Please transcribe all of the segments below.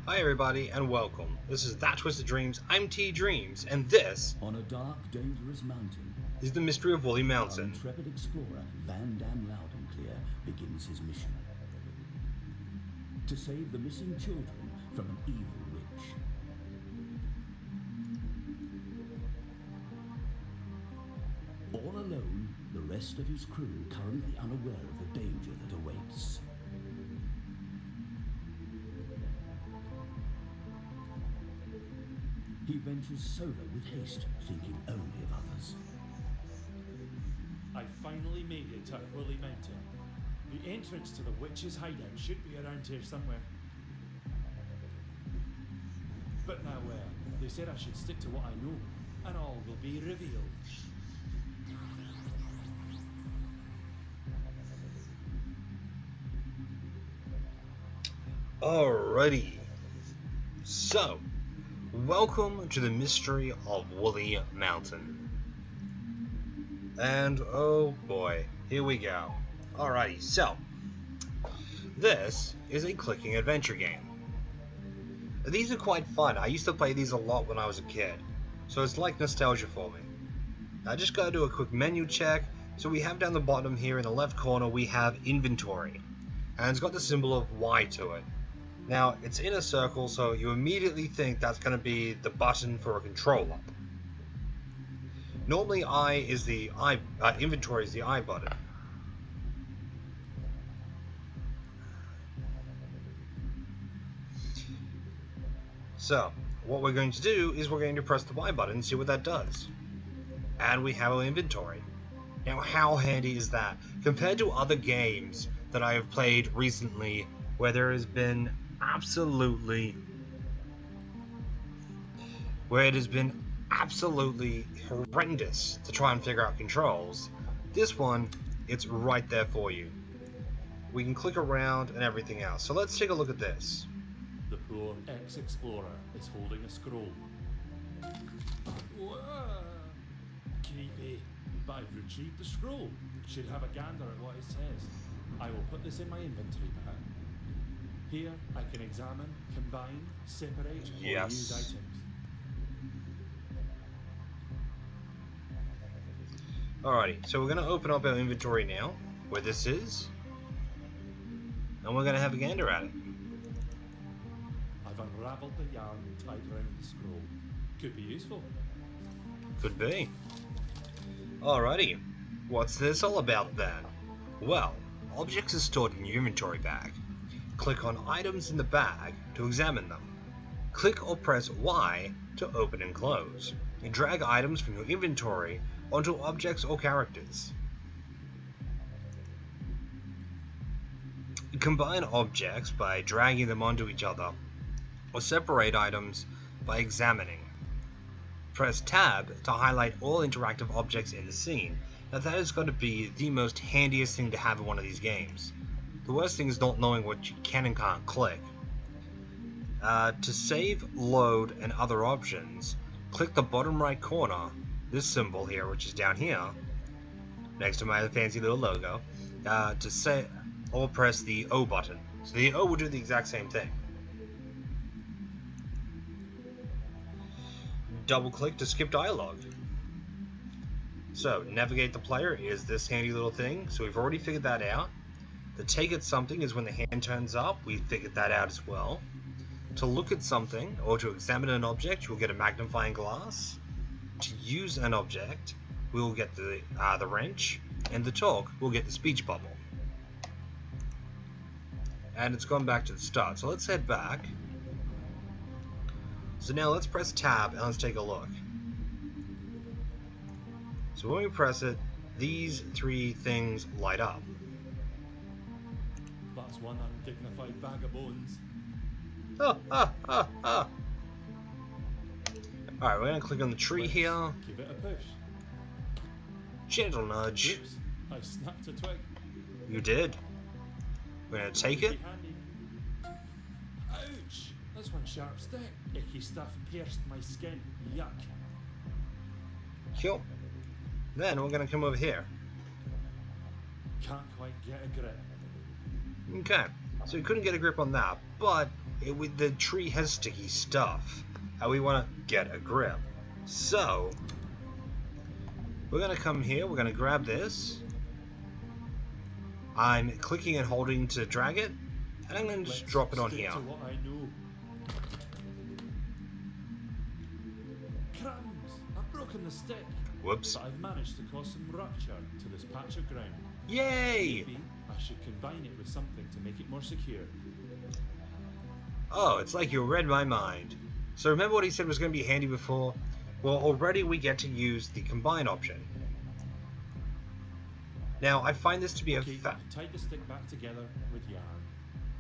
Hi everybody and welcome. This is That Twisted Dreams, I'm T Dreams, and this On a dark, dangerous mountain is the mystery of Woolley our Mountain. intrepid explorer, Van Dam Loudenclear, begins his mission. To save the missing children from an evil witch. All alone, the rest of his crew currently unaware of the danger that awaits. He ventures solo with haste, thinking only of others. I finally made it to Woolley Mountain. The entrance to the witch's hideout should be around here somewhere. But now, they said I should stick to what I know, and all will be revealed. Alrighty. So, welcome to the mystery of Woolley Mountain. And oh boy, here we go. Alrighty, so this is a clicking adventure game. These are quite fun. I used to play these a lot when I was a kid, so it's like nostalgia for me. I just gotta do a quick menu check. So we have down the bottom here in the left corner we have inventory, and it's got the symbol of Y to it. Now it's in a circle, so you immediately think that's going to be the button for a controller. Normally inventory is the I button. So what we're going to do is we're going to press the Y button and see what that does. And we have our inventory. Now how handy is that compared to other games that I have played recently where there has been absolutely horrendous to try and figure out controls. This one, it's right there for you. We can click around and everything else. So let's take a look at this. The poor ex-explorer is holding a scroll. Whoa! Creepy. But I've retrieved the scroll. Should have a gander at what it says. I will put this in my inventory bag. Here, I can examine, combine, separate, or use items. Alrighty, so we're going to open up our inventory now, where this is, and we're going to have a gander at it. I've unravelled the yarn tied around the scroll. Could be useful. Could be. Alrighty, what's this all about then? Well, objects are stored in your inventory bag. Click on items in the bag to examine them. Click or press Y to open and close. And drag items from your inventory onto objects or characters. Combine objects by dragging them onto each other, or separate items by examining. Press Tab to highlight all interactive objects in the scene. Now that has got to be the most handiest thing to have in one of these games. The worst thing is not knowing what you can and can't click. To save, load, and other options, click the bottom right corner, this symbol here, which is down here, next to my fancy little logo, to save, or press the O button. So the O will do the exact same thing. Double click to skip dialogue. So, navigate the player is this handy little thing, so we've already figured that out. To take at something is when the hand turns up, we figured that out as well. To look at something, or to examine an object, you'll get a magnifying glass. To use an object, we'll get the wrench, and to talk, we'll get the speech bubble. And it's gone back to the start, so let's head back. So now let's press Tab and let's take a look. So when we press it, these three things light up. That's one undignified bag of bones. Alright, we're going to click on the tree here. Give it a push. Gentle nudge. Oops, I snapped a twig. You did. We're going to take it. Handy. Ouch! That's one sharp stick. Icky stuff pierced my skin. Yuck. Cool. Then we're going to come over here. Can't quite get a grip. Okay, so we couldn't get a grip on that, but the tree has sticky stuff, and we want to get a grip. So we're going to come here, we're going to grab this. I'm clicking and holding to drag it, and I'm going to just drop it on here. To what I know. Crumbs! I've broken the stick. Whoops. But I've managed to cause some rupture to this patch of ground. Yay! Maybe I should combine it with something to make it more secure. Oh, it's like you read my mind. So remember what he said was going to be handy before? Well, already we get to use the combine option. Now, I find this to be Okay, tie the stick back together with yarn.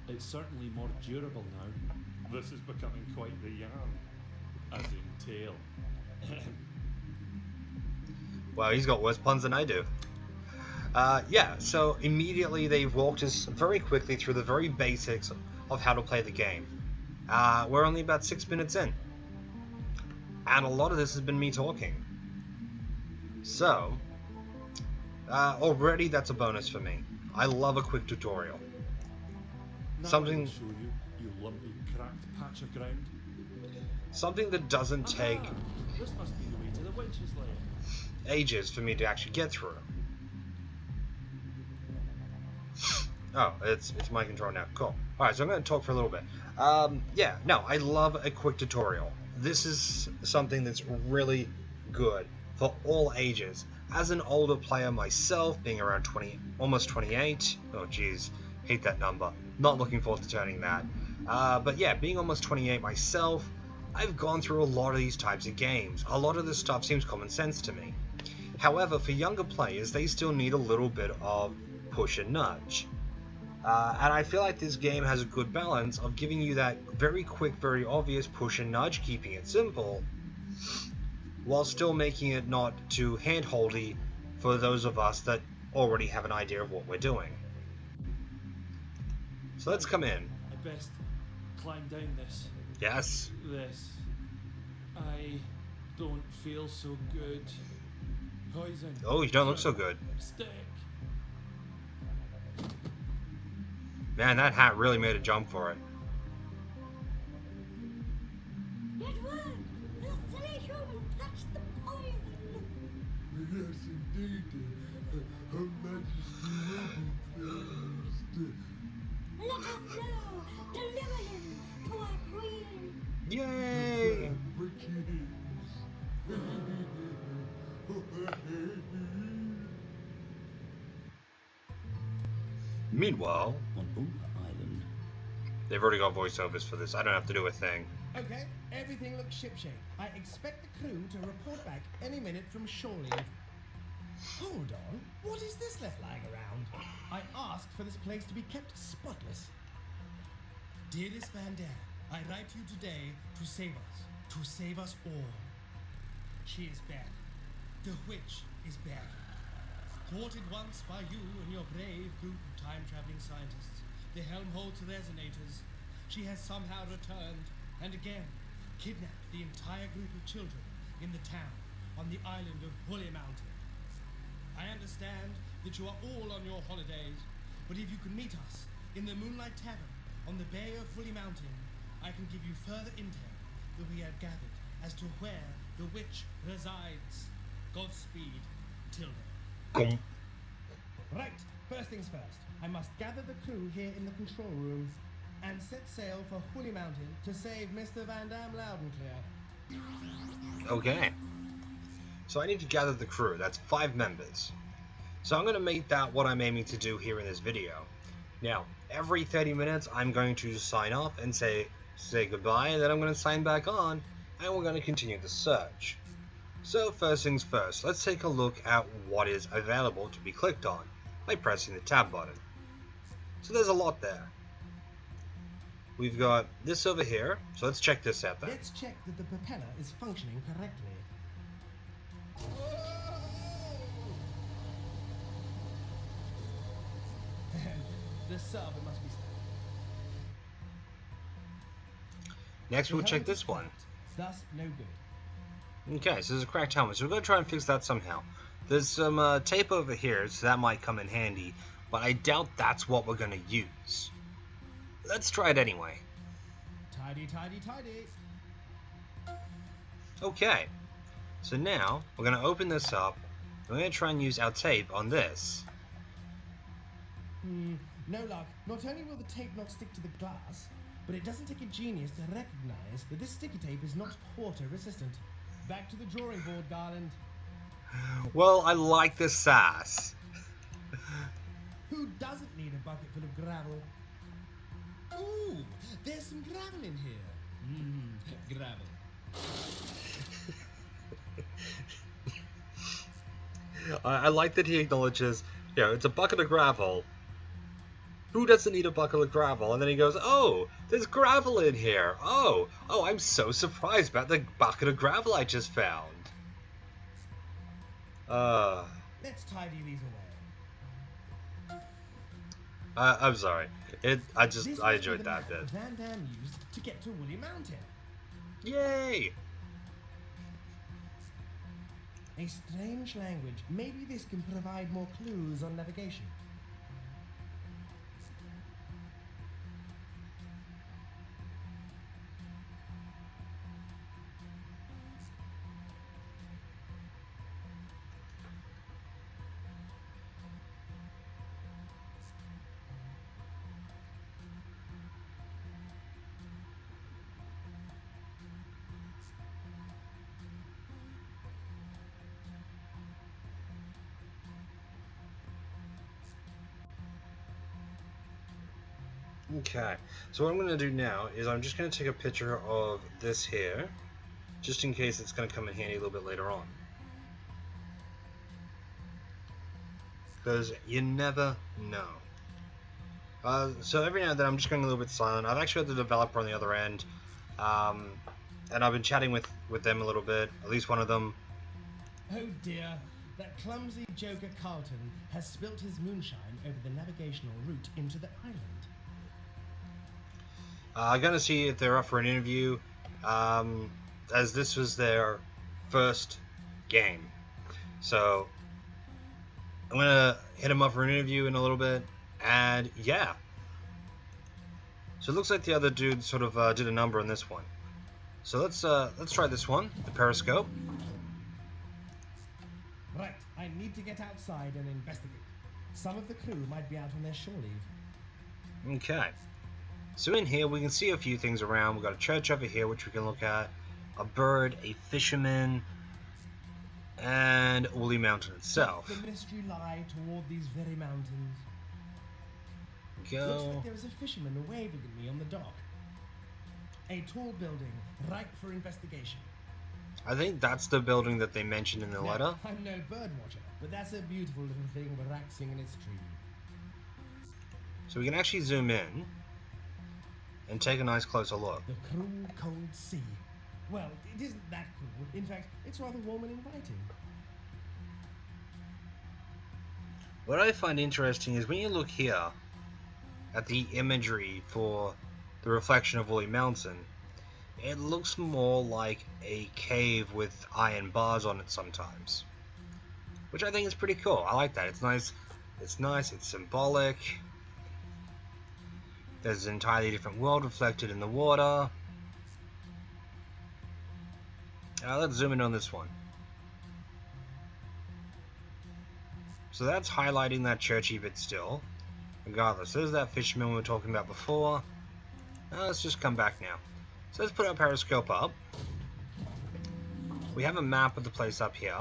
It's certainly more durable now. This is becoming quite the yarn. As in tail. Wow, he's got worse puns than I do. Yeah, so immediately they've walked us very quickly through the very basics of how to play the game. We're only about 6 minutes in. And a lot of this has been me talking. So, already that's a bonus for me. I love a quick tutorial. Now Something... I will show you, you lumpy, cracked patch of ground. Something that doesn't take This must be the way to the witch's lair. ages for me to actually get through. Oh, it's my control now. Cool. Alright, so I'm going to talk for a little bit. Yeah, no, I love a quick tutorial. This is something that's really good for all ages. As an older player myself, being around 20, almost 28, oh geez, hate that number. Not looking forward to turning that. But yeah, being almost 28 myself, I've gone through a lot of these types of games. A lot of this stuff seems common sense to me. However, for younger players, they still need a little bit of push and nudge. And I feel like this game has a good balance of giving you that very quick, very obvious push and nudge, keeping it simple, while still making it not too hand-holdy for those of us that already have an idea of what we're doing. So let's come in. I best climb down this. Yes? This. I don't feel so good. Poison. Oh, you don't look so good. Stick. Man, that hat really made a jump for it. It worked! The silly human touched the poison! Yes, indeed. Her Majesty will be pleased. Let us know! Deliver him to our queen! Yay! Meanwhile, On Oompa Island, they've already got voiceovers for this. I don't have to do a thing. Okay, everything looks shipshape. I expect the crew to report back any minute from shore leave. Hold on, what is this left lying around? I asked for this place to be kept spotless. Dearest Van Dam, I write to you today to save us all. She is back. The witch is back. Thwarted once by you and your brave group of time-traveling scientists, the Helmholtz resonators, she has somehow returned and again kidnapped the entire group of children in the town on the island of Woolley Mountain. I understand that you are all on your holidays, but if you can meet us in the Moonlight Tavern on the bay of Woolley Mountain, I can give you further intel that we have gathered as to where the witch resides. Godspeed, Tilda. Gum. Right, first things first. I must gather the crew here in the control room and set sail for Woolley Mountain to save Mr. Van Dam loud and clear. Okay. So I need to gather the crew. That's 5 members. So I'm going to make that what I'm aiming to do here in this video. Now, every 30 minutes I'm going to sign off and say goodbye, and then I'm going to sign back on, and we're going to continue the search. So first things first, let's take a look at what is available to be clicked on by pressing the tab button. So there's a lot there. We've got this over here, so let's check this out then. Let's check that the propeller is functioning correctly. The sub must be stuck. Next we'll The check helmet this is one. cracked, thus no good. Okay, so there's a cracked helmet, so we're going to try and fix that somehow. There's some tape over here, so that might come in handy, but I doubt that's what we're going to use. Let's try it anyway. Tidy, tidy, tidy. Okay, so now we're going to open this up. We're going to try and use our tape on this. No luck. Not only will the tape not stick to the glass, but it doesn't take a genius to recognize that this sticky tape is not water resistant. Back to the drawing board, Garland. Well, I like the sass. Who doesn't need a bucket full of gravel? Ooh, there's some gravel in here. Gravel. I like that he acknowledges, you know, it's a bucket of gravel. Who doesn't need a bucket of gravel? And then he goes, oh, there's gravel in here. Oh, I'm so surprised about the bucket of gravel I just found. Let's tidy these away. I'm sorry. This I was enjoyed the that map bit. Van Dam used to get to Woolley Mountain. Yay! A strange language. Maybe this can provide more clues on navigation. Okay, so what I'm going to do now is I'm just going to take a picture of this here, just in case it's going to come in handy a little bit later on. Because you never know. So every now and then I'm just going a little bit silent. I've actually got the developer on the other end, and I've been chatting with them a little bit, at least one of them. Oh dear, that clumsy joker Carlton has spilt his moonshine over the navigational route into the island. I'm going to see if they're up for an interview, as this was their first game. So I'm going to hit them up for an interview in a little bit, and yeah. So it looks like the other dude sort of did a number on this one. So let's try this one, the periscope. Right, I need to get outside and investigate. Some of the crew might be out on their shore leave. Okay. So in here we can see a few things around. We've got a church over here which we can look at, a bird, a fisherman, and Woolley Mountain itself. Does the mystery lie toward these very mountains? Looks Go. like there was a fisherman waving at me on the dock. A tall building, ripe for investigation. I think that's the building that they mentioned in the letter. Now, I'm no bird watcher, but that's a beautiful little thing relaxing in its tree. So we can actually zoom in and take a nice closer look. The cruel cold sea. Well, it isn't that cruel. In fact, it's rather warm and inviting. What I find interesting is when you look here at the imagery for the reflection of Woolley Mountain, it looks more like a cave with iron bars on it sometimes, which I think is pretty cool. I like that. It's nice, it's symbolic. There's an entirely different world reflected in the water. Let's zoom in on this one. So that's highlighting that churchy bit still. Regardless, there's that fisherman we were talking about before. Let's just come back now. So let's put our periscope up. We have a map of the place up here.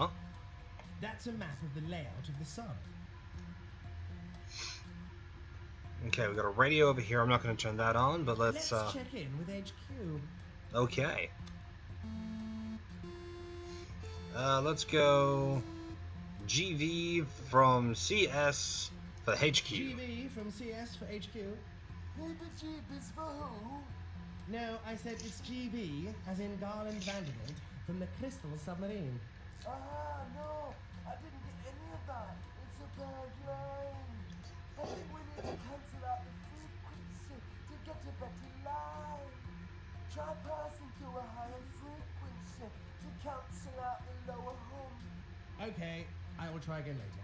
That's a map of the layout of the sun. Okay, we've got a radio over here. I'm not going to turn that on, but let's check in with HQ. Okay. Let's go GV from CS for HQ. GV from CS for HQ. Heebie-jeebies for who? No, I said it's GV, as in Garland Vanderbilt, from the Crystal Submarine. Ah, no, I didn't get any of that. It's a bad line. I think we need to cancel out the frequency to get a better line. Try passing through a higher frequency to cancel out the lower hum. Okay, I will try again later.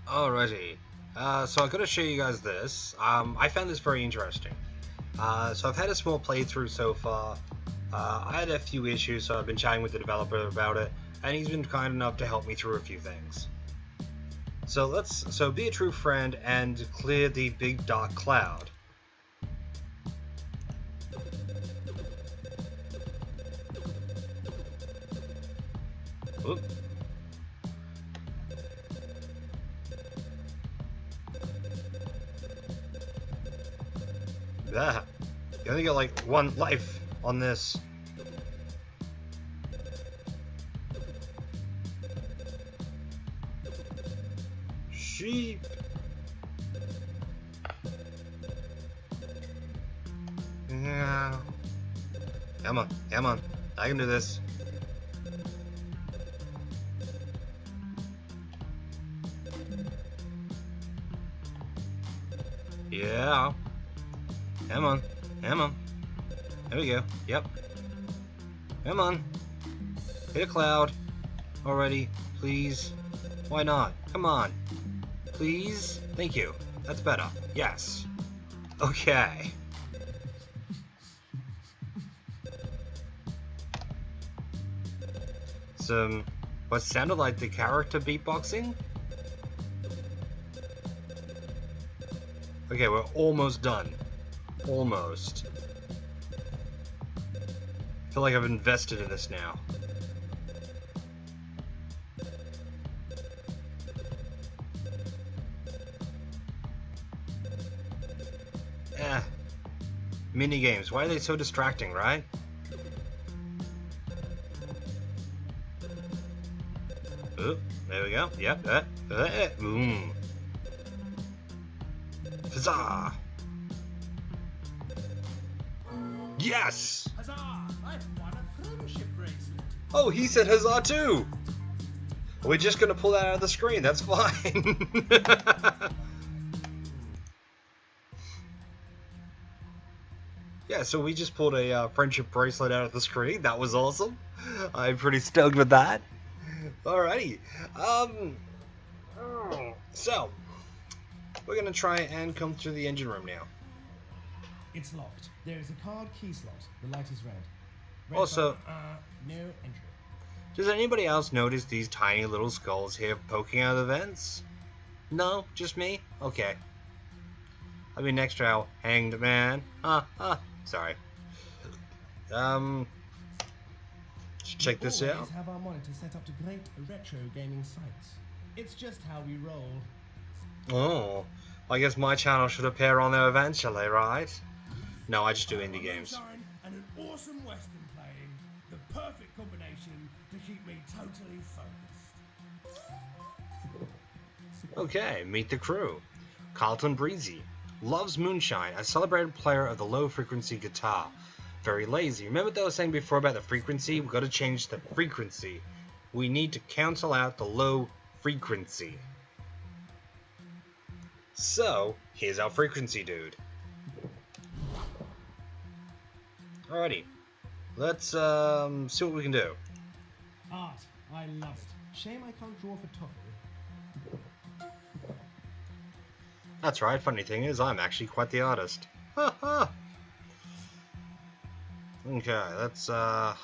Alrighty. So I'm going to show you guys this. I found this very interesting. So I've had a small playthrough so far. I had a few issues, so I've been chatting with the developer about it, and he's been kind enough to help me through a few things. So be a true friend and clear the big dark cloud. Oop. Ah, you only got like one life on this. Sheep. Yeah. Come on, come on. I can do this. Yeah. Come on. Come on. There we go. Yep. Come on. Hit a cloud. Already. Please. Why not? Come on. Please? Thank you. That's better. Yes. Okay. Some what sounded like the character beatboxing? Okay, we're almost done. Almost. I feel like I've invested in this now. Mini games. Why are they so distracting, right? Oh, there we go. Yep. Boom. Huzzah! Yes! Huzzah! I've won a friendship bracelet. Oh, he said huzzah too! We're just gonna pull that out of the screen, that's fine. Yeah, so we just pulled a friendship bracelet out of the screen. That was awesome. I'm pretty stoked with that. Alrighty. So, we're gonna try and come through the engine room now. It's locked. There is a card key slot. The light is red. Also, no entry. Does anybody else notice these tiny little skulls here poking out of the vents? No? Just me? Okay. I'll be next to our hanged man. Sorry. Let's check this We out. always have our monitor set up to great retro gaming sites. It's just how we roll. Oh, I guess my channel should appear on there eventually, right? No, I just do indie games. And an awesome western playing. The perfect combination to keep me totally focused. Okay, meet the crew. Carlton Breezy. Loves moonshine, a celebrated player of the low-frequency guitar. Very lazy. Remember what I was saying before about the frequency? We've got to change the frequency. We need to cancel out the low frequency. So, here's our frequency dude. Alrighty. Let's see what we can do. Art. I love it. Shame I can't draw for Toffee. That's right, funny thing is, I'm actually quite the artist. Ha ha! Okay, let's, what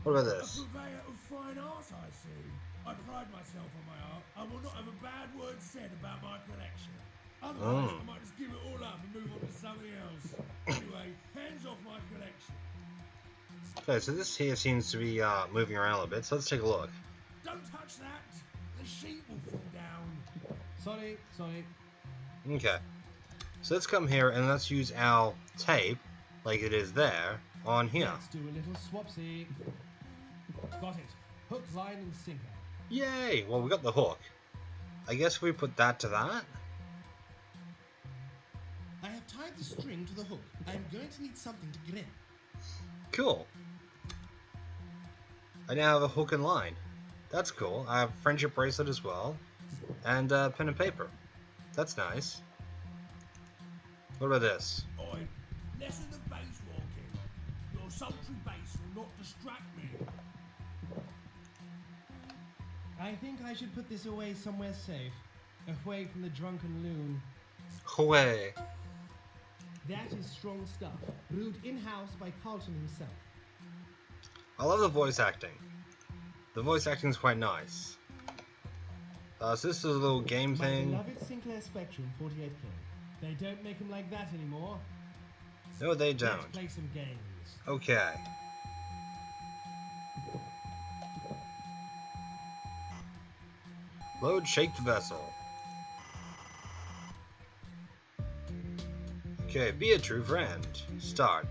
about this? A purveyor of fine art, I see. I pride myself on my art. I will not have a bad word said about my collection. Otherwise, I might just give it all up and move on to something else. Anyway, hands off my collection. Okay, so this here seems to be, moving around a little bit, so let's take a look. Don't touch that! The sheet will fall down. Sorry. Okay. So let's come here and let's use our tape, like it is there, on here. Let's do a little swapsy. Got it. Hook, line, and sinker. Yay! Well, we got the hook. I guess we put that to that. I have tied the string to the hook. I'm going to need something to grip. Cool. I now have a hook and line. That's cool. I have a friendship bracelet as well. And pen and paper. That's nice. What about this? Oi, lessen the bass walking. Your sultry bass will not distract me. I think I should put this away somewhere safe. Away from the drunken loon. Hooray. That is strong stuff, brewed in-house by Carlton himself. I love the voice acting. The voice acting is quite nice. So this is a little game My thing. beloved Sinclair Spectrum 48K. They don't make them like that anymore. No, they Let's don't. play some games. Okay. Load shaped vessel. Okay, be a true friend. Start.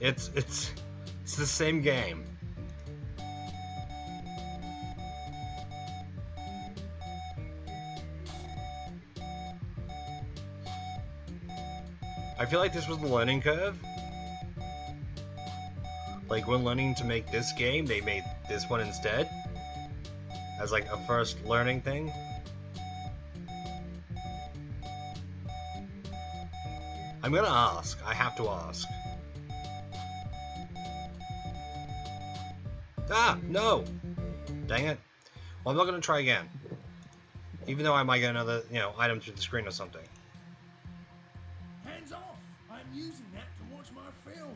It's the same game. I feel like this was the learning curve. Like when learning to make this game, they made this one instead. As like a first learning thing. I'm gonna ask. I have to ask. Ah, no! Dang it. Well, I'm not gonna try again. Even though I might get another, item through the screen or something. Hands off! I'm using that to watch my film.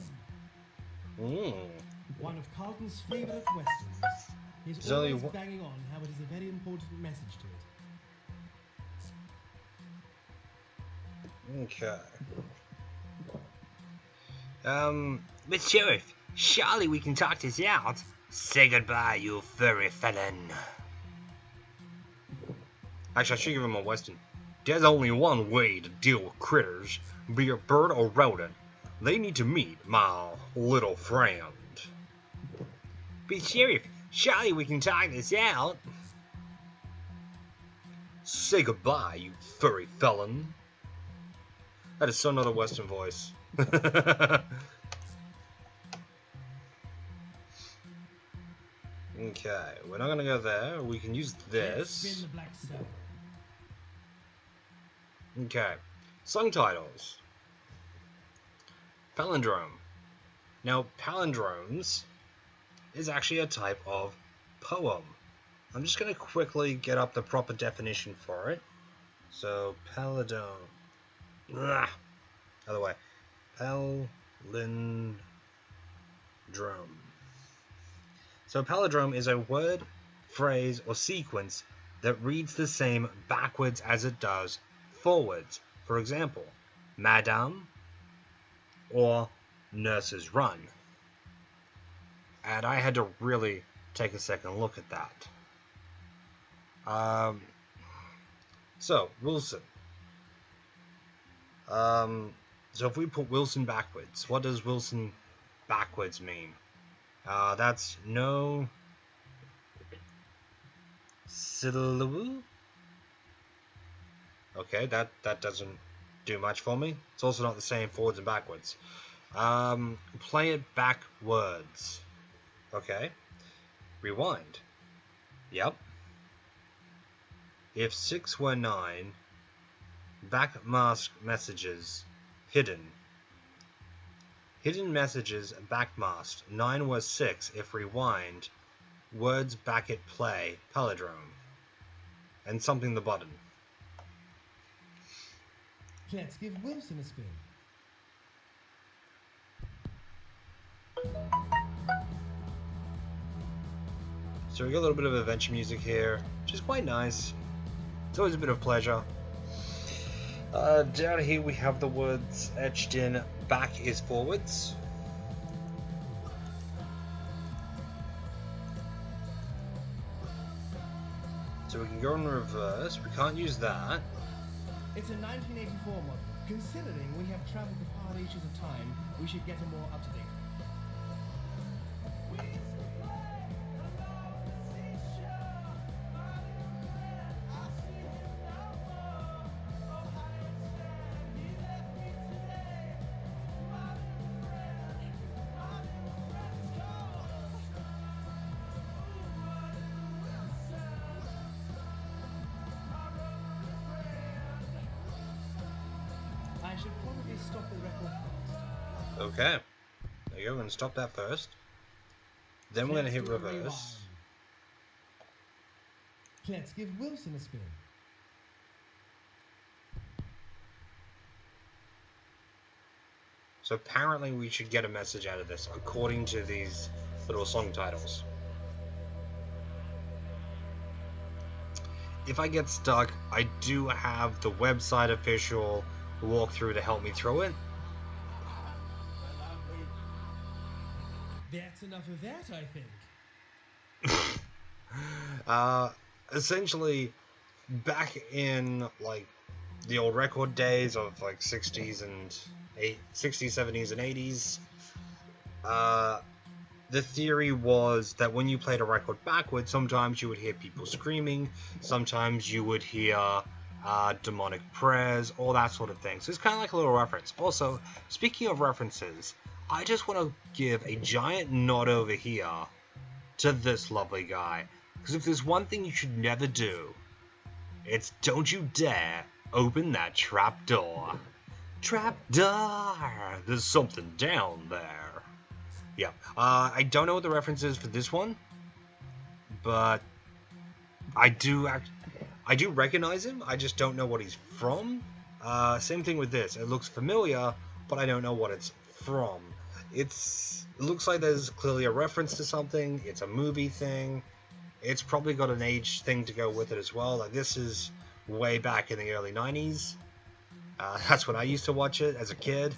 One of Carlton's favourite westerns. He's There's only always one- banging on how it is a very important message to it. Okay. But Sheriff, surely we can talk this out. Say goodbye, you furry felon. Actually, I should give him a western. There's only one way to deal with critters, be it bird or rodent. They need to meet my little friend. But Sheriff, surely we can talk this out. Say goodbye, you furry felon. That is so not a western voice. Okay, we're not gonna go there. We can use Let's spin this. the black circle. Okay, song titles. Palindrome. Now, palindromes is actually a type of poem. I'm just gonna quickly get up the proper definition for it. So, palindrome. Other way. Palindrome. So a palindrome is a word, phrase, or sequence that reads the same backwards as it does forwards. For example, Madame or Nurse's Run. And I had to really take a second look at that. So, Wilson. So if we put Wilson backwards, what does Wilson backwards mean? That's no syllable. Okay, that doesn't do much for me. It's also not the same forwards and backwards. Play it backwards. Okay. Rewind. Yep. If 6 were 9, backmask messages hidden. Hidden messages backmasked. 9 was 6 if rewind. Words back at play. Palindrome. And something the button. Let's give Wilson a spin. So we got a little bit of adventure music here, which is quite nice. It's always a bit of pleasure. Down here we have the words etched in. Back is forwards. So we can go in reverse. We can't use that. It's a 1984 model. Considering we have travelled the far reaches of time, we should get a more up-to-date. I should probably stop the record first. Okay. There you go. We're going to stop that first. Then we're going to hit reverse. Let's give Wilson a spin. So apparently we should get a message out of this, according to these little song titles. If I get stuck, I do have the website official walkthrough to help me through it. That's enough of that, I think. Essentially, back in like the old record days of like 60s, 70s, and 80s, the theory was that when you played a record backwards, sometimes you would hear people screaming, sometimes you would hear demonic prayers, all that sort of thing. So it's kind of like a little reference. Also, speaking of references, I just want to give a giant nod over here to this lovely guy. Because if there's one thing you should never do, it's don't you dare open that trap door. Trap door! There's something down there. Yeah, I don't know what the reference is for this one, but I do recognize him. I just don't know what he's from. Same thing with this. It looks familiar, but I don't know what it's from. It looks like there's clearly a reference to something. It's a movie thing. It's probably got an age thing to go with it as well. Like, this is way back in the early 90s. That's when I used to watch it as a kid.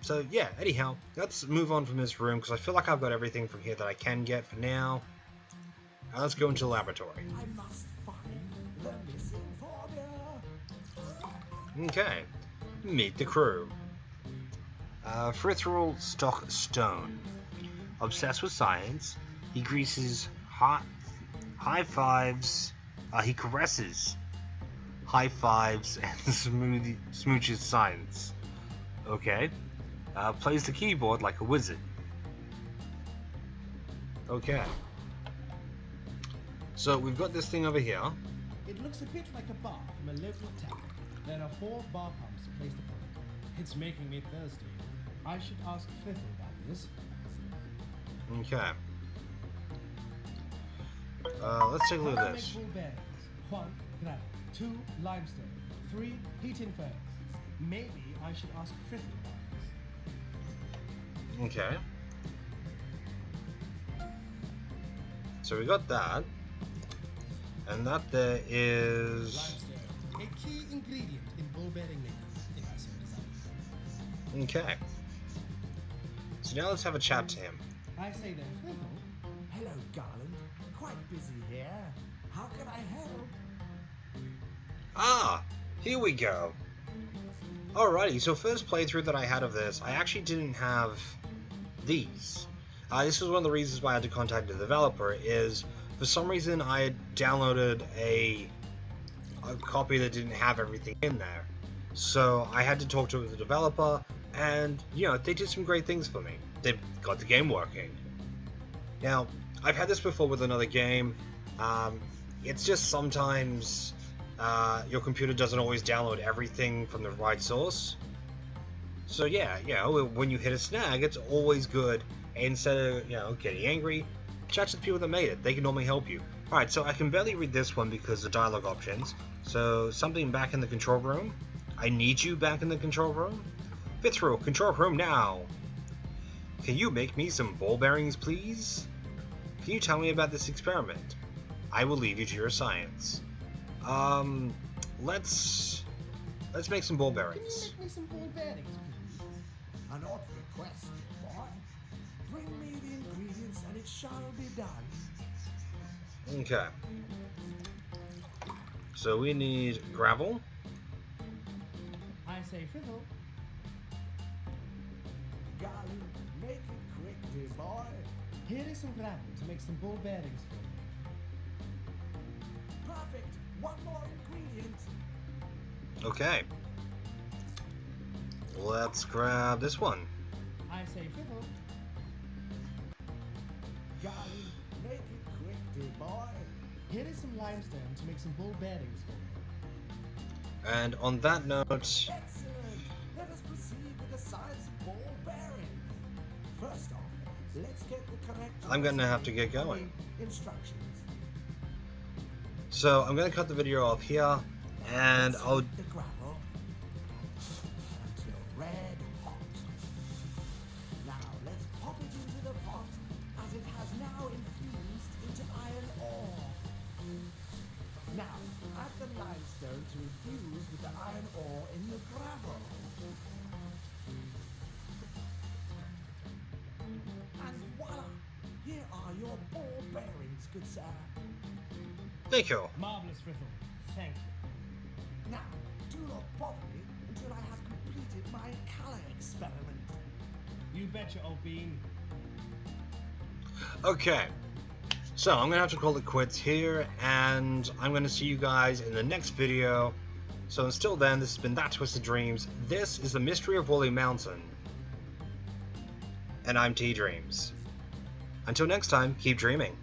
So yeah, anyhow, let's move on from this room, because I feel like I've got everything from here that I can get for now. Let's go into the laboratory. I must find the missing formula. Okay, meet the crew. Frithral Stock Stone. Obsessed with science, he greases high fives, he caresses high fives and smooches science. Okay. Plays the keyboard like a wizard. Okay. So we've got this thing over here. It looks a bit like a bar from a local tap. There are 4 bar pumps placed upon it. It's making me thirsty. I should ask Fiddle about this. Okay. Let's take a look at this. Ball bearings. 1 gravel, 2 limestone, 3 heating furnace. Maybe I should ask Fiddle about this. Okay. So we got that. And that there is... Limestone, a key ingredient in ball bearing making, if I so desire. Okay. So now let's have a chat to him. I say then, Fiddle. Hello, Garland. Quite busy here. How can I help? Ah! Here we go. Alrighty, so first playthrough that I had of this, I actually didn't have these. This was one of the reasons why I had to contact the developer, is for some reason I had downloaded a copy that didn't have everything in there. So I had to talk to the developer, and, you know, they did some great things for me. They got the game working. Now, I've had this before with another game. It's just sometimes your computer doesn't always download everything from the right source. So yeah, you know, when you hit a snag, it's always good, instead of, you know, getting angry, chat to the people that made it. They can normally help you. Alright, so I can barely read this one because of the dialogue options. So, something back in the control room. I need you back in the control room. Frithral, control room now. Can you make me some ball bearings, please? Can you tell me about this experiment? I will leave you to your science. Let's make some ball Can you bearings. make me some ball bearings, please? An odd request, boy. Bring me the ingredients and it shall be done. Okay. So we need gravel. I say, Fiddle. Garland, make it quick, dear boy. Here is some gravel to make some ball bearings for me. Perfect. One more ingredient. Okay. Let's grab this one. I say, Fiddle. Garland, make it quick, dear boy. Here is some limestone to make some ball bearings for me. And on that note, Excellent. Let us proceed with the science of ball bearing. First off, let's get the correct... I'm gonna have to get going. Instructions. So I'm gonna cut the video off here, and I'll... The gravel until good sir. Thank you. Marvelous, Frizzle. Thank you. Now, do not bother me until I have completed my colour experiment. You betcha, old bean. Okay, so I'm gonna have to call it quits here, and I'm gonna see you guys in the next video. So until then, this has been That Twisted Dreams. This is the Mystery of Woolley Mountain, and I'm T Dreams. Until next time, keep dreaming.